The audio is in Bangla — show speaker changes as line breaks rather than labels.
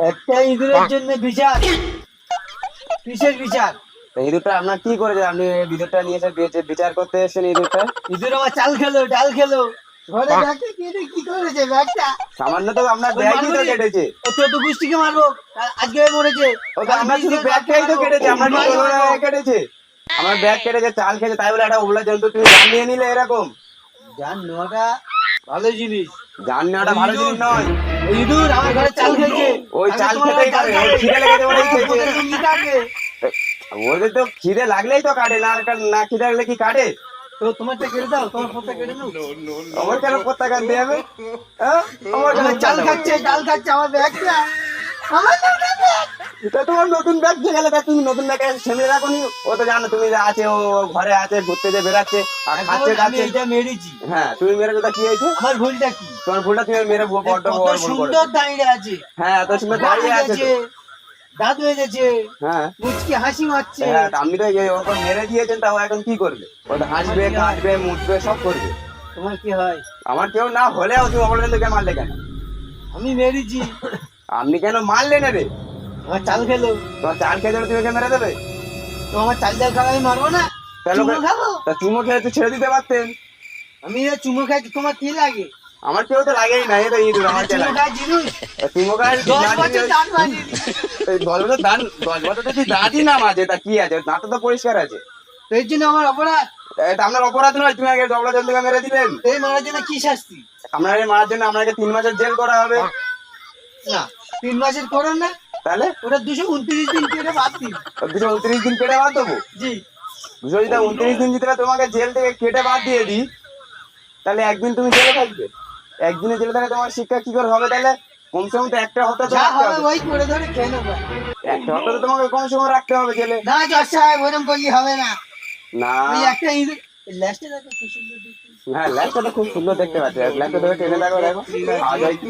একটা ইঁদুরের জন্য বিচার, কিসের বিচার?
ইঁদুরটা আপনার কি করেছে? আপনি ইঁদুরটা নিয়ে এসে বিচার করতে এসেছেন ইঁদুরটা?
ইঁদুর আমার চাল খেলো, ডাল খেলো, ঘরে ব্যাগটা কেটে কি করেছে ব্যাগটা?
সামান্য তো আপনার ব্যাগই তো কেটেছে।
চোদ্দ গোষ্ঠীকে মারবো, আজকে মরেছে।
ও তো আমরা শুধু ব্যাগটাই তো কেটেছে, আমরা কি কোনো ব্যাগ কেটেছে? আমার ব্যাগ কেটেছে, চাল খেয়েছে, তাই বলে একটা ওবলা জন্তু তুমি জান নিয়ে নিলে এরকম?
জান নেওয়াটা ভালো জিনিস,
জান নেওয়াটা ভালো জিনিস নয়।
ওই ইঁদুর আমার ঘরে চাল খেয়েছে।
ওই চাল খেতেই পারে, ওর খিদে লেগেছে বলেই খেয়েছে। ওদের তো খিদে লাগলেই তো কাটে, না খিদে লাগলে কি কাটে?
তো তোমারটা কেটে দাও, তোমার পথটা কেটে নাও।
আমার কেন পত্তা কাটতে হবে? হ্যাঁ? আমার কেন
চাল খাচ্ছে, ডাল খাচ্ছে, আমার ব্যাগটা আমার ব্যাগ।
এটা তোমার নতুন ব্যাগ যে গেলে তুমি নতুন ব্যাগে সেমে রাখো নি। ও তো জানো তুমি যে আছে, ও ঘরে আছে, ঘুরতে যে বেড়াচ্ছে আর খাচ্ছে
আমি
খাচ্ছে।
এটা মেরেছি।
হ্যাঁ তুমি মেরেছো, তা কি হয়েছে?
আমার ভুলটা কি?
তোমার ভুলটা তুমি মেরে বড্ড
কত
বড় ভুল
সুন্দর
করেছো।
দাঁড়িয়ে আছে,
হ্যাঁ এত সুন্দর দাঁড়িয়ে আছে তো।
দাঁত হয়ে গেছে,
হ্যাঁ
মুচকি হাসি মারছে।
হ্যাঁ, তা আপনি তো ওরকম মেরে দিয়েছেন, তাও এখন কি করবে? ও তো হাসবে, কাঁদবে, মুছবে, সব করবে।
তোমার কি হয়?
আমার কেউ না হলেও তুমি অবলেন তোকে মারলে কেন?
আমি মেরেছি।
আপনি কেন মারলেন রে?
আমার চাল খেলো,
তোমার চাল খেয়ে যাবে, তুমি ওকে মেরে দেবে?
তো আমার চাল ডাল খাওয়া আমি মারবো না?
তাহলে
চুমো খাবো?
তা চুমো খেয়ে তো ছেড়ে দিতে পারতেন।
আমি এ চুমো খাই, তোমার কি লাগে?
আমার কেউ তো লাগেই না, এটা ইঁদুর আমার কে
চুমো
লাগে?
খাই জিনিস,
চুমো খায়
10 বছর দাঁত মারিনি।
10 বছর দাঁত, 10 বছর যদি দাঁতই না মাঝে, তা কি আছে? দাঁত তো পরিষ্কার আছে।
তো এর জন্য আমার অপরাধ?
এটা আপনার অপরাধ নয়, তুমি আগে ডবলা জন্তুকে মেরে দিলেন।
এই মারার জন্য কি শাস্তি?
আপনার এই মারার জন্য আপনাকে 3 মাসের জেল করা হবে।
না, 3 মাসের করো না,
তাহলে
ওটা 229 দিন কেটে বাদ দিন।
229 দিন কেটে বাদ দেবো?
জি।
229 দিন যদি তোমাকে জেল থেকে কেটে বাদ দিয়ে দিই, তাহলে একদিন তুমি জেলে থাকবে। একদিনে জেলে থাকলে তোমার শিক্ষা কি করে হবে? তাহলে কমসে কম তো একটা হপ্তাহ তো
যা
রাখতে
হবে
হবে।
ওই করে ধরে খেয়ে নেবো।
একটা হপ্তাহ তো তোমাকে কমসে কম রাখতে হবে জেলে।
না জজ সাহেব, ওরকম করলে হবে না।
না
ওই একটা ইঁদুর, লাস্টে দেখো কি সুন্দর দেখতে।
হ্যাঁ, ল্যাপটপটা তো খুব সুন্দর দেখতে পাচ্ছি। ল্যাপটপ ধরে টেনে দেখো, দেখো আওয়াজ হয় কি?